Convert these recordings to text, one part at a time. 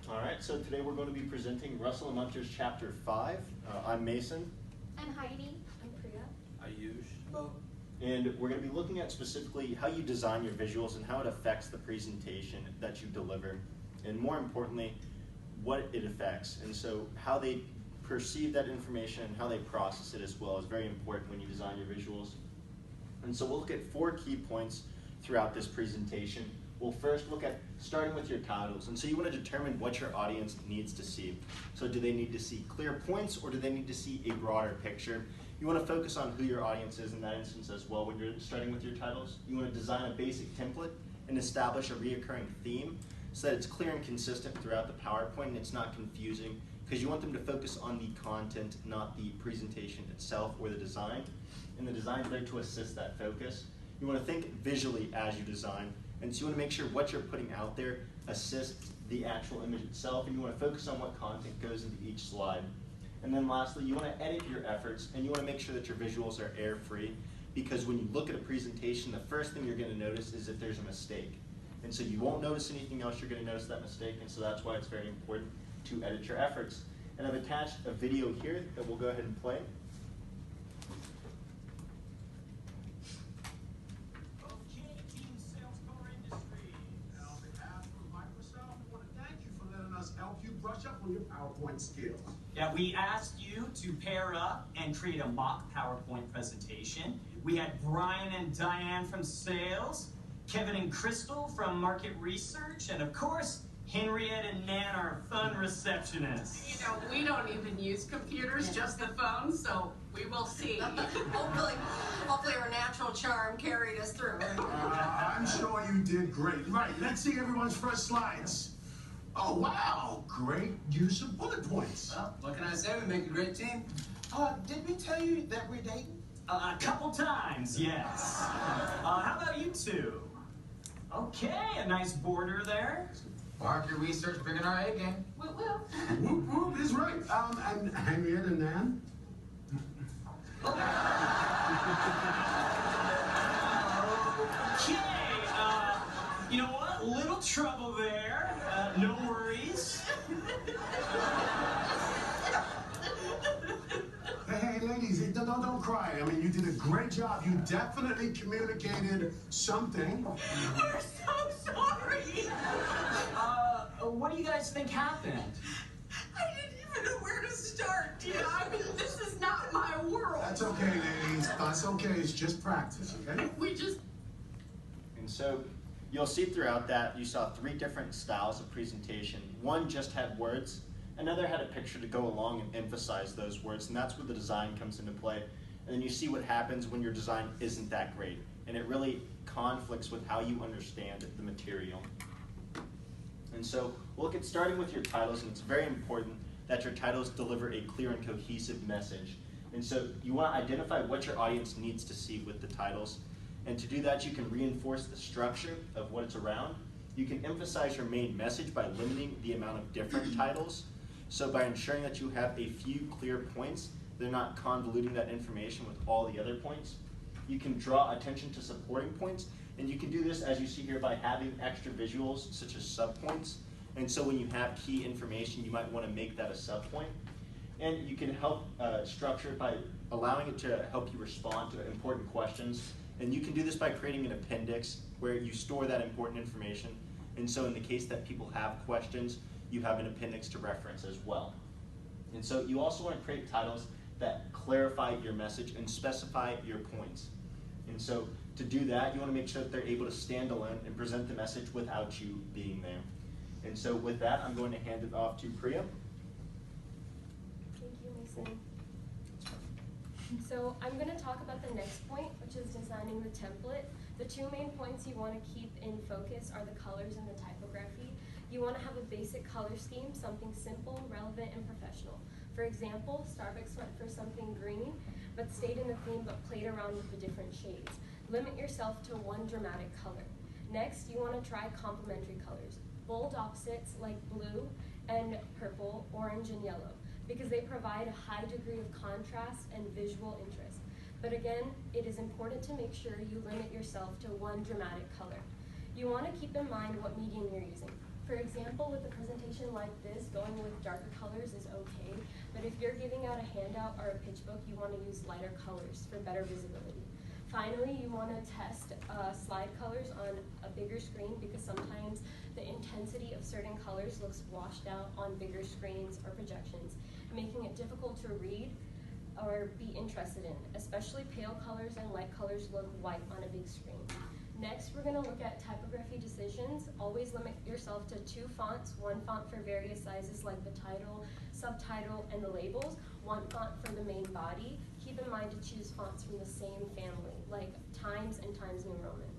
All right, so today we're going to be presenting Russell and Munter's Chapter 5. I'm Mason. I'm Heidi. I'm Priya. Ayush. And we're going to be looking at specifically how you design your visuals and how it affects the presentation that you deliver. And more importantly, what it affects. And so how they perceive that information and how they process it as well is very important when you design your visuals. And so we'll look at 4 key points throughout this presentation. We'll first look at starting with your titles. And so you want to determine what your audience needs to see. So do they need to see clear points or do they need to see a broader picture? You want to focus on who your audience is in that instance as well when you're starting with your titles. You want to design a basic template and establish a reoccurring theme so that it's clear and consistent throughout the PowerPoint and it's not confusing, because you want them to focus on the content, not the presentation itself or the design. And the design is there to assist that focus. You want to think visually as you design. And so you want to make sure what you're putting out there assists the actual image itself, and you want to focus on what content goes into each slide. And then lastly, you want to edit your efforts, and you want to make sure that your visuals are error-free, because when you look at a presentation, the first thing you're going to notice is if there's a mistake. And so you won't notice anything else, you're going to notice that mistake, and so that's why it's very important to edit your efforts. And I've attached a video here that we'll go ahead and play. Help you brush up on your PowerPoint skills. Yeah, we asked you to pair up and create a mock PowerPoint presentation. We had Brian and Diane from sales, Kevin and Crystal from market research, and of course, Henriette and Nan, our fun receptionists. You know, we don't even use computers, just the phone, so we will see. Hopefully our natural charm carried us through. I'm sure you did great. Right, let's see everyone's first slides. Oh, wow, great use of bullet points. Well, what can I say? We make a great team. Did we tell you that we're dating? A couple times, yes. How about you two? Okay, a nice border there. Market research bringing our A game. Whoop, whoop. Whoop, whoop is right. And Henriette and Nan? Okay, you know what? Little trouble there. No worries. Hey, ladies, don't cry. I mean, you did a great job. You definitely communicated something. We're so sorry. What do you guys think happened? I didn't even know where to start. You know, I mean, this is not my world. That's okay, ladies. That's okay. It's just practice, okay? We just... And so you'll see throughout that you saw 3 different styles of presentation. One just had words, another had a picture to go along and emphasize those words, and that's where the design comes into play. And then you see what happens when your design isn't that great, and it really conflicts with how you understand the material. And so we'll look at starting with your titles, and it's very important that your titles deliver a clear and cohesive message. And so you want to identify what your audience needs to see with the titles. And to do that, you can reinforce the structure of what it's around. You can emphasize your main message by limiting the amount of different titles. So by ensuring that you have a few clear points, they're not convoluting that information with all the other points. You can draw attention to supporting points, and you can do this, as you see here, by having extra visuals such as subpoints. And so when you have key information, you might want to make that a subpoint. And you can help structure it by allowing it to help you respond to important questions. And you can do this by creating an appendix where you store that important information. And so in the case that people have questions, you have an appendix to reference as well. And so you also want to create titles that clarify your message and specify your points. And so to do that, you want to make sure that they're able to stand alone and present the message without you being there. And so with that, I'm going to hand it off to Priya. Thank you, Mason. So I'm going to talk about the next point, which is designing the template. The 2 main points you want to keep in focus are the colors and the typography. You want to have a basic color scheme, something simple, relevant, and professional. For example, Starbucks went for something green, but stayed in the theme but played around with the different shades. Limit yourself to one dramatic color. Next, you want to try complementary colors, bold opposites like blue and purple, orange, and yellow, because they provide a high degree of contrast and visual interest. But again, it is important to make sure you limit yourself to one dramatic color. You want to keep in mind what medium you're using. For example, with a presentation like this, going with darker colors is okay, but if you're giving out a handout or a pitch book, you want to use lighter colors for better visibility. Finally, you want to test slide colors on a bigger screen because sometimes the intensity of certain colors looks washed out on bigger screens or projections, making it difficult to read or be interested in. Especially pale colors and light colors look white on a big screen. Next, we're going to look at typography decisions. Always limit yourself to 2 fonts, 1 font for various sizes like the title, subtitle, and the labels, 1 font for the main body. Keep in mind to choose fonts from the same family, like Times and Times New Roman.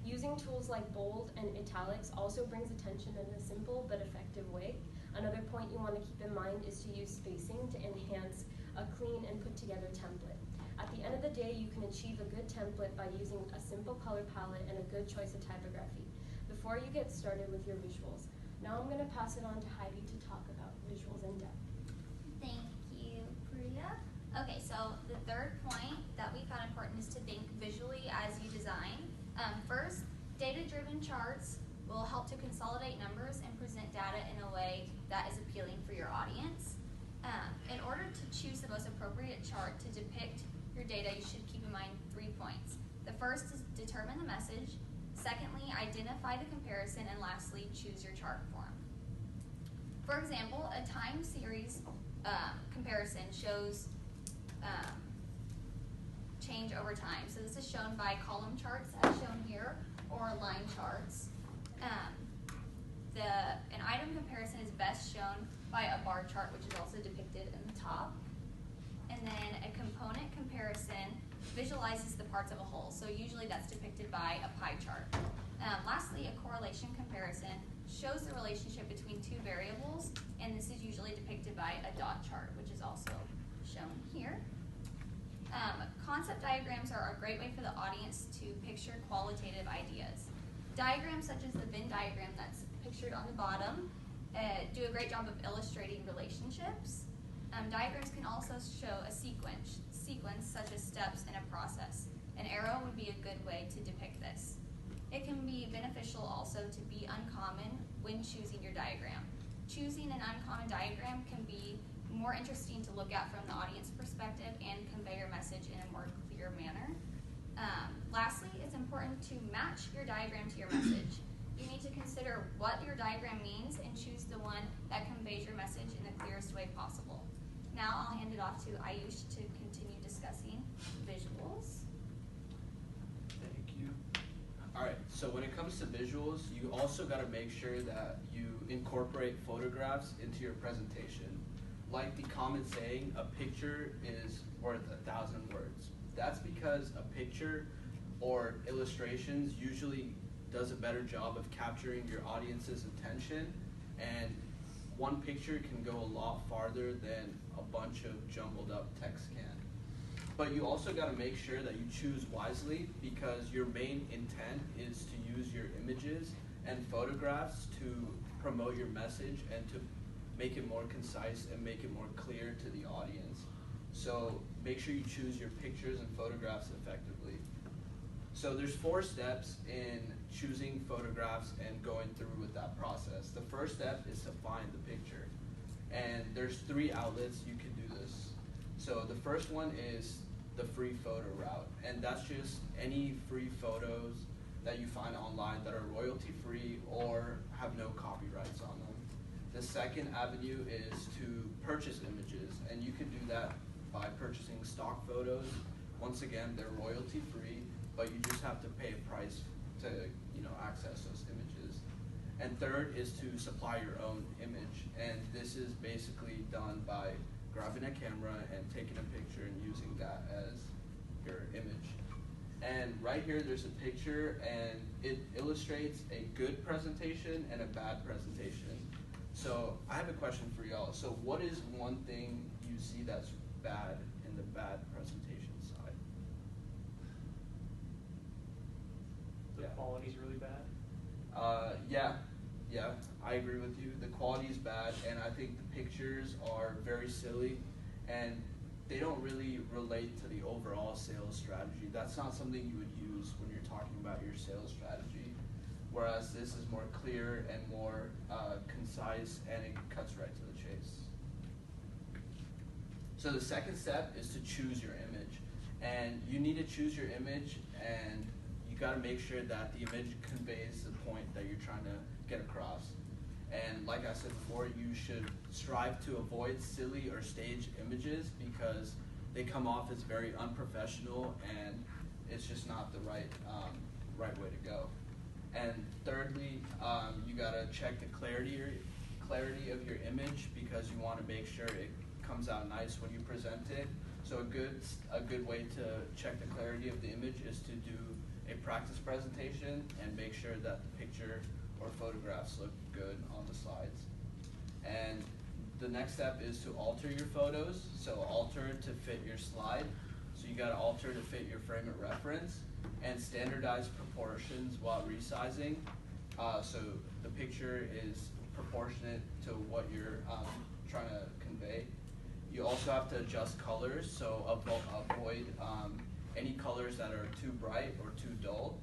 Using tools like bold and italics also brings attention in a simple but effective way. Another point you want to keep in mind is to use spacing to enhance a clean and put together template. At the end of the day, you can achieve a good template by using a simple color palette and a good choice of typography before you get started with your visuals. Now I'm going to pass it on to Heidi to talk about visuals in depth. Thank you, Priya. Okay, so the third point that we found important is to think visually as you design. First, data-driven charts will help to consolidate numbers and present data in a way that is appealing for your audience. In order to choose the most appropriate chart to depict your data, you should keep in mind 3 points. The first is determine the message. Secondly, identify the comparison. And lastly, choose your chart form. For example, a time series comparison shows change over time. So this is shown by column charts as shown here, or line charts. An item comparison is best shown by a bar chart, which is also depicted in the top. And then a component comparison visualizes the parts of a whole. So usually that's depicted by a pie chart. Lastly, a correlation comparison shows the relationship between 2 variables, and this is usually depicted by a dot chart, which is also shown here. Concept diagrams are a great way for the audience to picture qualitative ideas. Diagrams such as the Venn diagram that's pictured on the bottom do a great job of illustrating relationships. Diagrams can also show a sequence such as steps in a process. An arrow would be a good way to depict this. It can be beneficial also to be uncommon when choosing your diagram. Choosing an uncommon diagram can be more interesting to look at from the audience perspective and convey your message in a more clear manner. Lastly, it's important to match your diagram to your message. You need to consider what your diagram means and choose the one that conveys your message in the clearest way possible. Now I'll hand it off to Ayush to continue discussing visuals. Thank you. All right, so when it comes to visuals, you also got to make sure that you incorporate photographs into your presentation. Like the common saying, a picture is worth 1,000 words. That's because a picture or illustrations usually does a better job of capturing your audience's attention, and one picture can go a lot farther than a bunch of jumbled up text can. But you also got to make sure that you choose wisely, because your main intent is to use your images and photographs to promote your message and to make it more concise and make it more clear to the audience. So make sure you choose your pictures and photographs effectively. So there's 4 steps in choosing photographs and going through with that process. The first step is to find the picture. And there's 3 outlets you can do this. So the first one is the free photo route. And that's just any free photos that you find online that are royalty free or have no copyrights on them. The second avenue is to purchase images, and you can do that by purchasing stock photos. Once again, they're royalty free, but you just have to pay a price to access those images. And third is to supply your own image, and this is basically done by grabbing a camera and taking a picture and using that as your image. And right here there's a picture, and it illustrates a good presentation and a bad presentation. So I have a question for y'all. So what is one thing you see that's bad in the bad presentation side? The quality's really bad? Yeah, I agree with you. The quality is bad, and I think the pictures are very silly, and they don't really relate to the overall sales strategy. That's not something you would use when you're talking about your sales strategy. whereas this is more clear and more concise, and it cuts right to the chase. So the second step is to choose your image. And you need to choose your image, and you got to make sure that the image conveys the point that you're trying to get across. And like I said before, you should strive to avoid silly or staged images because they come off as very unprofessional, and it's just not the right way to go. And thirdly, you gotta check the clarity of your image because you want to make sure it comes out nice when you present it. So a good way to check the clarity of the image is to do a practice presentation and make sure that the picture or photographs look good on the slides. And the next step is to alter your photos. So alter to fit your slide. So you gotta alter to fit your frame of reference, and standardize proportions while resizing. So the picture is proportionate to what you're trying to convey. You also have to adjust colors, so avoid any colors that are too bright or too dull,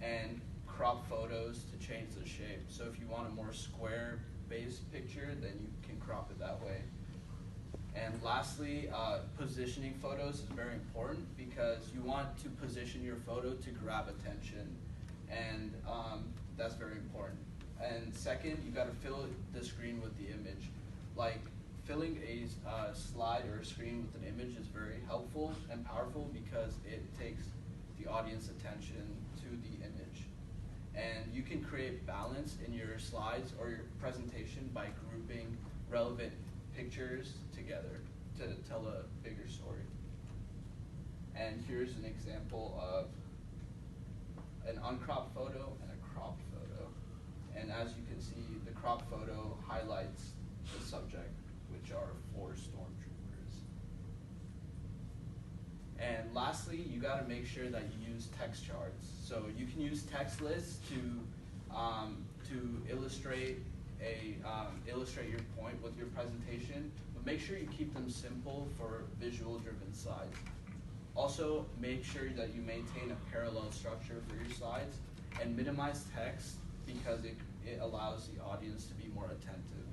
and crop photos to change the shape. So if you want a more square-based picture, then you can crop it that way. And lastly, positioning photos is very important because you want to position your photo to grab attention, and that's very important. And second, you gotta fill the screen with the image. Like, filling a slide or a screen with an image is very helpful and powerful because it takes the audience attention to the image. And you can create balance in your slides or your presentation by grouping relevant pictures together to tell a bigger story. And here's an example of an uncropped photo and a cropped photo. And as you can see, the cropped photo highlights the subject, which are 4 stormtroopers. And lastly, you gotta make sure that you use text charts. So you can use text lists to illustrate your point with your presentation, but make sure you keep them simple for visual-driven slides. Also, make sure that you maintain a parallel structure for your slides, and minimize text because it allows the audience to be more attentive.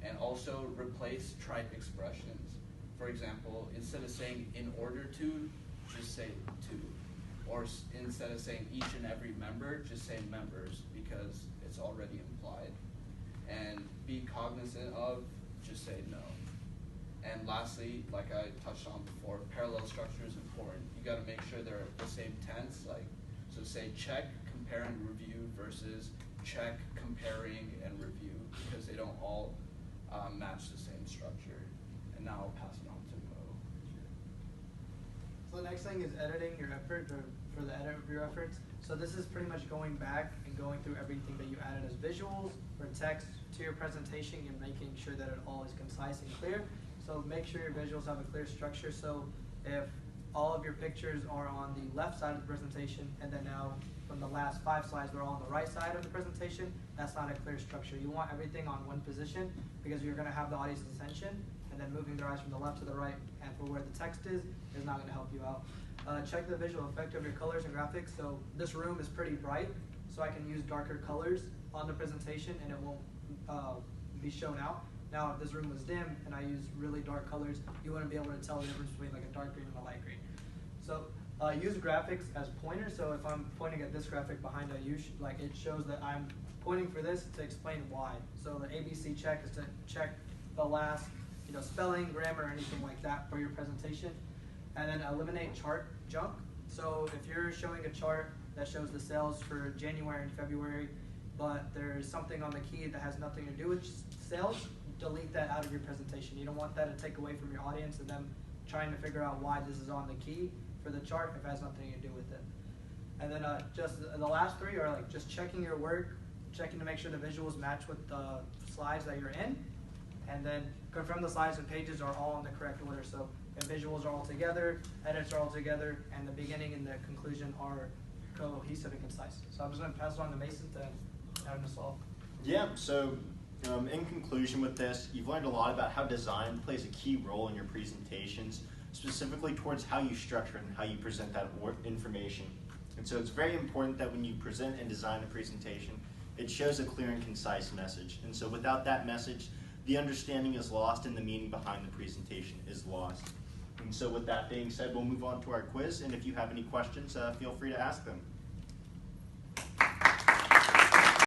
And also replace trite expressions. For example, instead of saying "in order to," just say "to." Or instead of saying "each and every member," just say "members," because it's already implied. And be cognizant of, just say "no." And lastly, like I touched on before, parallel structure is important. You gotta make sure they're the same tense, so say check, compare, and review versus check, comparing, and review, because they don't all match the same structure. And now I'll pass it on to Mo. So the next thing is editing your effort, or for the edit of your efforts. So this is pretty much going back and going through everything that you added as visuals or text to your presentation and making sure that it all is concise and clear. So make sure your visuals have a clear structure. So if all of your pictures are on the left side of the presentation, and then now from the last 5 slides they're all on the right side of the presentation, that's not a clear structure. You want everything on one position because you're gonna have the audience's attention, and then moving their eyes from the left to the right and for where the text is not gonna help you out. Check the visual effect of your colors and graphics. So this room is pretty bright, so I can use darker colors on the presentation and it won't be shown out. Now, if this room was dim and I use really dark colors, you wouldn't be able to tell the difference between like a dark green and a light green. So use graphics as pointers. So if I'm pointing at this graphic behind it shows that I'm pointing for this to explain why. So the ABC check is to check the last, spelling, grammar, or anything like that for your presentation. And then eliminate chart junk. So if you're showing a chart that shows the sales for January and February, but there's something on the key that has nothing to do with sales, delete that out of your presentation. You don't want that to take away from your audience and them trying to figure out why this is on the key for the chart if it has nothing to do with it. And then just the last 3 are like just checking your work, checking to make sure the visuals match with the slides that you're in, and then confirm the slides and pages are all in the correct order. So if visuals are all together, edits are all together, and the beginning and the conclusion are cohesive and concise. So I'm just going to pass it on to Mason to have this solve. Yeah, so in conclusion with this, you've learned a lot about how design plays a key role in your presentations, specifically towards how you structure and how you present that information. And so it's very important that when you present and design a presentation, it shows a clear and concise message. And so without that message, the understanding is lost and the meaning behind the presentation is lost. And so with that being said, we'll move on to our quiz, and if you have any questions, feel free to ask them.